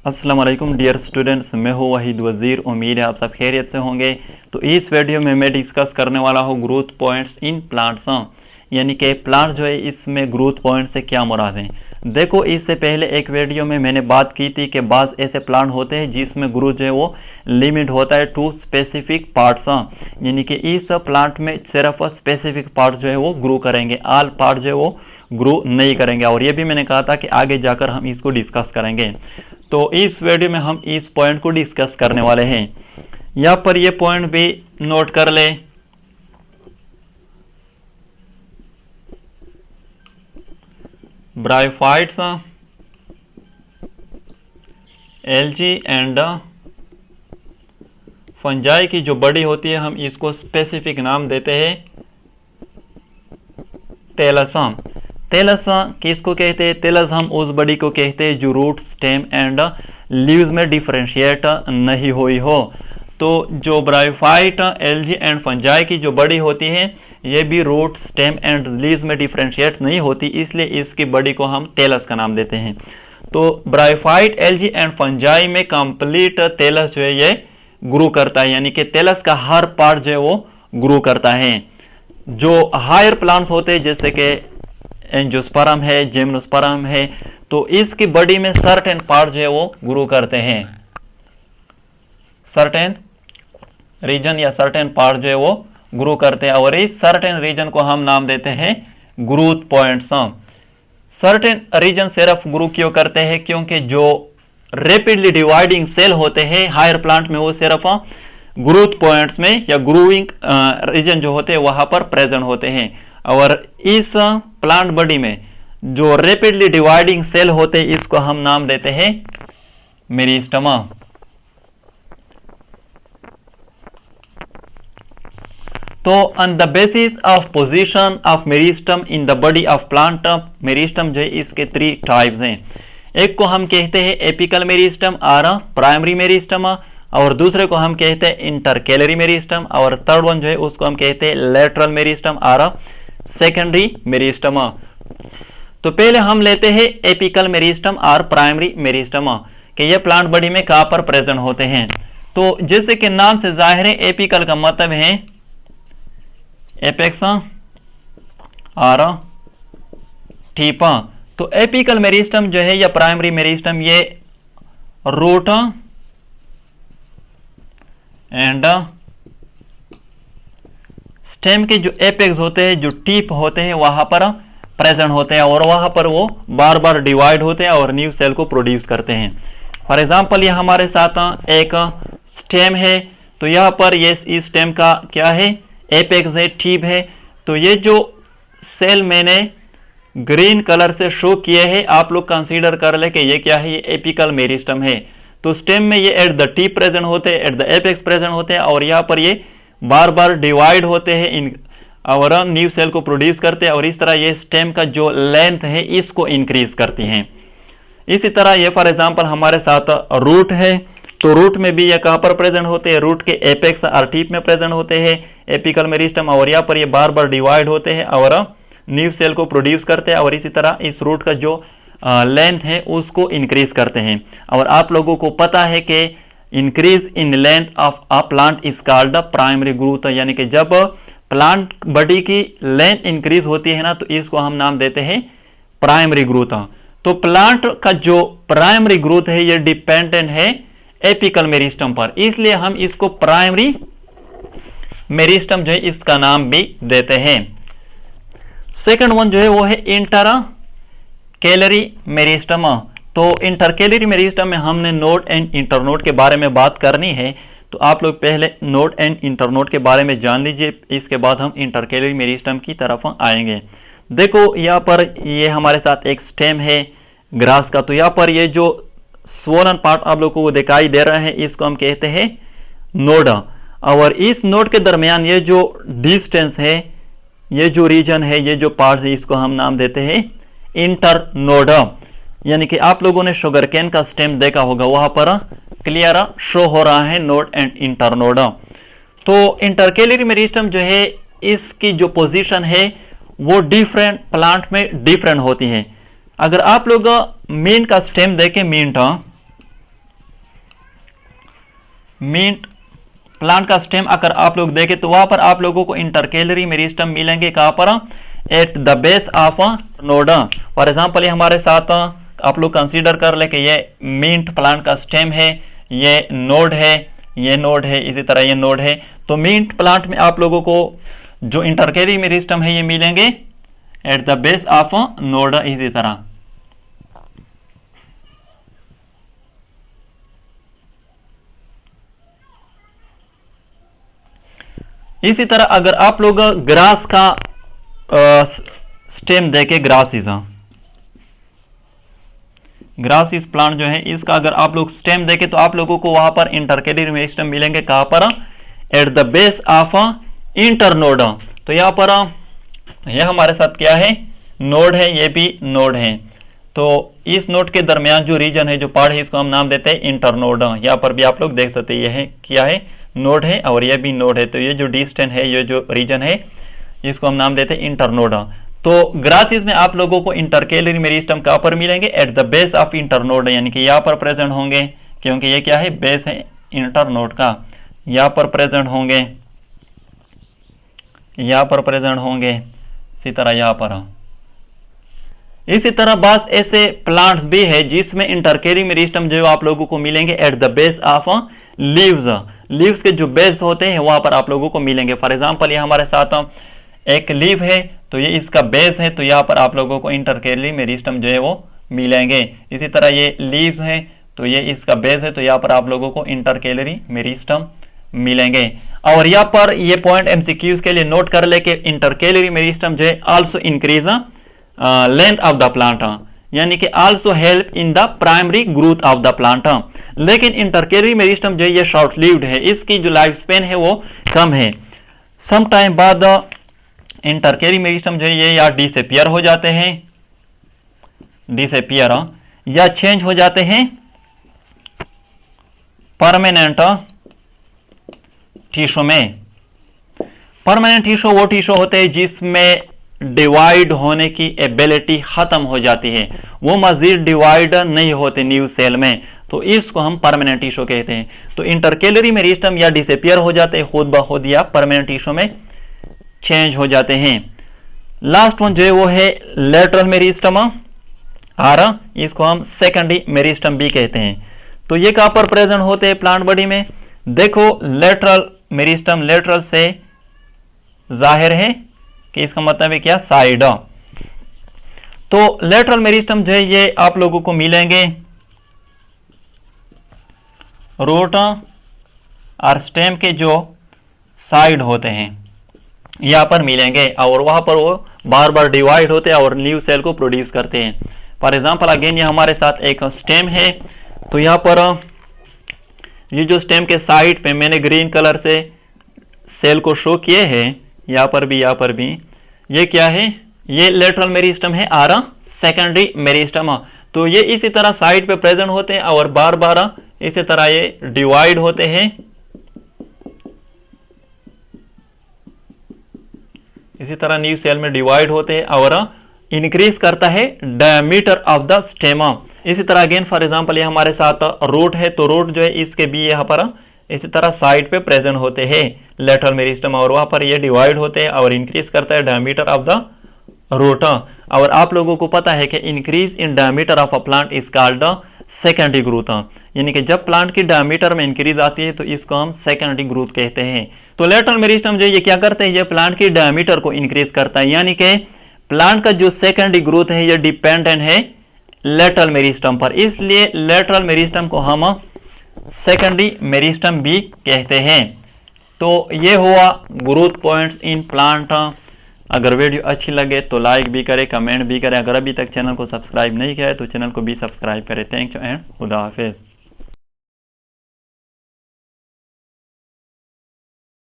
अस्सलाम वालेकुम dear students, मैं हूँ वहीद वज़ीर। उम्मीद है आप सब खैरियत से होंगे। तो इस वीडियो में मैं डिस्कस करने वाला हूँ ग्रोथ पॉइंट्स इन प्लांट्स, यानी कि प्लांट जो है इसमें ग्रोथ पॉइंट से क्या मुराद है। देखो, इससे पहले एक वीडियो में मैंने बात की थी कि बाज़ ऐसे प्लांट होते हैं जिसमें ग्रोथ जो है वो लिमिट होता है टू स्पेसिफिक पार्ट्स, यानी कि इस प्लांट में सिर्फ स्पेसिफिक पार्ट जो है वो ग्रो करेंगे, ऑल पार्ट जो है वो ग्रो नहीं करेंगे। और ये भी मैंने कहा था कि आगे जाकर हम इसको डिस्कस करेंगे। तो इस वीडियो में हम इस पॉइंट को डिस्कस करने वाले हैं। यहाँ पर ये पॉइंट भी नोट कर ले। ब्रायोफाइट्स, एल्गी एंड फंजाई की जो बॉडी होती है हम इसको स्पेसिफिक नाम देते हैं टेलस। टेलस किसको कहते हैं? टेलस हम उस बॉडी को कहते हैं जो रूट, स्टेम एंड लीव्स में डिफरेंशिएट नहीं हुई हो। तो जो ब्रायोफाइट, एल्गी एंड फंजाई की जो बॉडी होती है ये भी रूट, स्टेम एंड लीव्स में डिफरेंशिएट नहीं होती, इसलिए इसकी बॉडी को हम टेलस का नाम देते हैं। तो ब्रायोफाइट, एल्गी एंड फंजाई में कंप्लीट टेलस जो है ये ग्रो करता है, यानी कि टेलस का हर पार्ट जो है वो ग्रो करता है। जो हायर प्लांट्स होते हैं जैसे कि एंजियोस्पर्म है, जिम्नोस्पर्म है, तो इसकी बॉडी में सर्टेन पार्ट जो है वो ग्रो करते हैं। सर्टेन रीजन या सर्टेन पार्ट जो है वो ग्रो करते हैं और इस सर्टेन रीजन को हम नाम देते हैं ग्रोथ पॉइंट्स। सर्टेन रीजन सिर्फ ग्रो क्यों करते हैं? क्योंकि जो रैपिडली डिवाइडिंग सेल होते हैं हायर प्लांट में वो सिर्फ ग्रोथ पॉइंट्स में या ग्रोइंग रीजन जो होते हैं वहां पर प्रेजेंट होते हैं। और इस प्लांट बॉडी में जो रैपिडली डिवाइडिंग सेल होते हैं इसको हम नाम देते हैं मेरिस्टम। तो on the basis of position of meristem in the body of plant, meristem जो है इसके 3 टाइप्स हैं। एक को हम कहते हैं एपिकल मेरिस्टम और प्राइमरी मेरिस्टम, और दूसरे को हम कहते हैं इंटरकेलरी मेरिस्टम, और थर्ड वन जो है उसको हम कहते हैं लेटरल मेरिस्टम और सेकेंडरी मेरिस्टम। तो पहले हम लेते हैं एपिकल मेरिस्टम और प्राइमरी मेरिस्टम कि ये प्लांट बॉडी में कहां पर प्रेजेंट होते हैं। तो जैसे कि नाम से जाहिर है एपिकल का मतलब है एपेक्स और टिप। तो एपिकल मेरिस्टम जो है या प्राइमरी मेरिस्टम ये रूट एंड स्टेम के जो एपेक्स होते हैं, जो टिप होते हैं वहां पर प्रेजेंट होते हैं और वहां पर वो बार बार डिवाइड होते हैं और न्यू सेल को प्रोड्यूस करते हैं। फॉर एग्जांपल ये हमारे साथ एक स्टेम है, तो यहाँ पर ये इस स्टेम का क्या है? एपेक्स है, टिप है। तो ये जो सेल मैंने ग्रीन कलर से शो किए हैं आप लोग कंसीडर कर ले कि ये क्या है? ये एपिकल मेरिस्टम है। तो स्टेम में ये एट द टिप प्रेजेंट होते हैं, एट द एपेक्स प्रेजेंट होते हैं और यहाँ पर ये बार बार डिवाइड होते हैं इन और न्यू सेल को प्रोड्यूस करते हैं और इस तरह ये स्टेम का जो लेंथ है इसको इंक्रीज करती हैं। इसी तरह ये फॉर एग्जांपल हमारे साथ रूट है, तो रूट में भी ये कहां पर प्रेजेंट होते हैं? रूट के एपेक्स और टिप में प्रेजेंट होते हैं एपिकल मेरिस्टम, और यहाँ पर ये बार बार डिवाइड होते हैं और न्यू सेल को प्रोड्यूस करते हैं और इसी तरह इस रूट का जो लेंथ है उसको इंक्रीज करते हैं। और आप लोगों को पता है कि increase in length of a plant is called primary growth, यानी कि जब प्लांट बॉडी की लेंथ इंक्रीज होती है ना तो इसको हम नाम देते हैं प्राइमरी ग्रोथ। तो प्लांट का जो प्राइमरी ग्रोथ है ये डिपेंडेंट है एपिकल मेरिस्टम पर, इसलिए हम इसको प्राइमरी मेरिस्टम जो है इसका नाम भी देते हैं। सेकंड वन जो है वो है इंटरकेलरी मेरिस्टम। तो इंटरकेलरी मेरिस्टम में हमने नोड एंड इंटरनोड के बारे में बात करनी है, तो आप लोग पहले नोड एंड इंटरनोड के बारे में जान लीजिए, इसके बाद हम इंटरकेलरी मेरिस्टम की तरफ आएंगे। देखो यहाँ पर ये हमारे साथ एक स्टेम है ग्रास का, तो यहाँ पर ये जो स्वोलन पार्ट आप लोगों को दिखाई दे रहा है इसको हम कहते हैं नोड, और इस नोड के दरमियान ये जो डिस्टेंस है, ये जो रीजन है, ये जो पार्ट है इसको हम नाम देते हैं इंटरनोड। यानी कि आप लोगों ने शुगर कैन का स्टेम देखा होगा, वहां पर क्लियर शो हो रहा है नोड एंड इंटरनोड। तो इंटरकेलरी मेरिस्टम जो है इसकी जो पोजीशन है वो डिफरेंट प्लांट में डिफरेंट होती है। अगर आप लोग मीन का स्टेम देखें, मीन मिंट प्लांट का स्टेम अगर आप लोग देखें तो वहां पर आप लोगों को इंटरकेलरी मेरिस्टम मिलेंगे। कहां पर? At the base of node. For example ये हमारे साथ आप लोग कंसीडर कर ले कि ये मिंट प्लांट का स्टेम है, ये नोड है, ये नोड है, इसी तरह ये नोड है। तो मिंट प्लांट में आप लोगों को जो इंटरकेलरी मेरिस्टम है ये मिलेंगे at the base of node. इसी तरह अगर आप लोग ग्रास का स्टेम देखें, ग्रास इस प्लांट जो है इसका अगर आप लोग स्टेम देखें तो आप लोगों को वहां पर इंटरकेलरी मेरिस्टम मिलेंगे। कहां पर? At the base of internode. तो यहां पर यह हमारे साथ क्या है? नोड है, ये भी नोड है। तो इस नोड के दरमियान जो रीजन है, जो पार्ट है, इसको हम नाम देते हैं इंटरनोड। यहां पर भी आप लोग देख सकते हैं यह है क्या है? नोड है और यह भी नोड है। तो ये जो डिस्टेंस है, ये जो रीजन है, इसको हम नाम देते हैं इंटरनोड। तो ग्रासिस में आप लोगों को इंटरकेलरी मेरिस्टम कहां पर मिलेंगे? At the base of internode, यानी कि यहां पर प्रेजेंट होंगे, क्योंकि ये क्या है? बेस है इंटरनोड का। यहां पर प्रेजेंट होंगे, यहां पर प्रेजेंट होंगे, इसी तरह यहां पर। इसी तरह बस ऐसे प्लांट्स भी है जिसमें इंटरकेलरी मेरिस्टम जो आप लोगों को मिलेंगे at the base of leaves के जो बेस होते हैं वहां पर आप लोगों को मिलेंगे। फॉर एग्जांपल ये हमारे साथ एक लीव है, तो ये इसका बेस है, तो यहाँ पर आप लोगों को इंटरकेलरी मेरिस्टम जो है वो मिलेंगे। इसी तरह ये लीव्स है, तो ये इसका बेस है, तो यहाँ पर आप लोगों को इंटरकेलरी मेरिस्टम मिलेंगे। और यहाँ पर ये पॉइंट एमसीक्यूज के लिए नोट कर ले कि इंटरकेलरी मेरिस्टम जो है also increase length of the plant, यानी कि also help in the primary growth of the plant. लेकिन इंटरकेलरी मेरिस्टम जो है ये शॉर्ट लिव्ड है, इसकी जो लाइफ स्पेन है वो कम है। सम टाइम बाद इंटरकेलरी मेरिस्टम जो है ये या डिसअपियर हो जाते हैं, या चेंज हो जाते हैं परमानेंट टिश्यू में। परमानेंट टिश्यू वो टिश्यू होते हैं जिसमें डिवाइड होने की एबिलिटी खत्म हो जाती है, वो मजीद डिवाइड नहीं होते न्यू सेल में, तो इसको हम परमानेंट टिश्यू कहते हैं। तो इंटरकेलरी मेरिस्टम या डिसअपियर हो जाते हैं खुद ब खुद, या परमानेंट टिश्यू में चेंज हो जाते हैं। लास्ट वन जो है वो है लेटरल मेरिस्टम, और इसको हम सेकेंडरी मेरिस्टम भी कहते हैं। तो ये कहां पर प्रेजेंट होते हैं प्लांट बॉडी में? देखो लेटरल मेरिस्टम, लेटरल से जाहिर है कि इसका मतलब है क्या? साइड। तो लेटरल मेरिस्टम जो है ये आप लोगों को मिलेंगे रूट और स्टेम के जो साइड होते हैं यहां पर मिलेंगे, और वहां पर वो बार बार डिवाइड होते हैं और न्यू सेल को प्रोड्यूस करते हैं। फॉर एग्जांपल अगेन ये हमारे साथ एक स्टेम है, तो यहां पर ये जो स्टेम के साइड पे मैंने ग्रीन कलर से सेल को शो किए हैं, यहां पर भी, ये क्या है? ये लेटरल मेरिस्टम है और सेकेंडरी मेरिस्टम। तो ये इसी तरह साइड पे प्रेजेंट होते हैं और बार बार इसी तरह ये डिवाइड होते हैं, इसी तरह न्यू सेल में डिवाइड होते हैं और इंक्रीज करता है डायमीटर ऑफ द स्टेम। इसी तरह अगेन फॉर एग्जांपल ये हमारे साथ रूट है, तो रूट जो है इसके भी यहाँ पर इसी तरह साइड पे प्रेजेंट होते हैं लेटरल मेरिस्टम, और वहां पर ये डिवाइड होते हैं और इंक्रीज करता है डायमीटर ऑफ द रूट। और आप लोगों को पता है कि increase in diameter of a plant is called secondary growth, यानी कि जब प्लांट की डायमीटर में इंक्रीज आती है तो इसको हम सेकेंडरी ग्रोथ कहते हैं। तो लेटरल मेरिस्टम जो ये क्या करते हैं? ये प्लांट की डायमीटर को इंक्रीज करता है, यानी कि प्लांट का जो सेकेंडरी ग्रोथ है ये डिपेंडेंट है लेटरल मेरिस्टम पर, इसलिए लेटरल मेरिस्टम को हम सेकेंडरी मेरिस्टम भी कहते हैं। तो ये हुआ ग्रोथ पॉइंट्स इन प्लांट। अगर वीडियो अच्छी लगे तो लाइक भी करें, कमेंट भी करें। अगर अभी तक चैनल को सब्सक्राइब नहीं किया है तो चैनल को भी सब्सक्राइब करें। थैंक यू एंड खुदा हाफिज।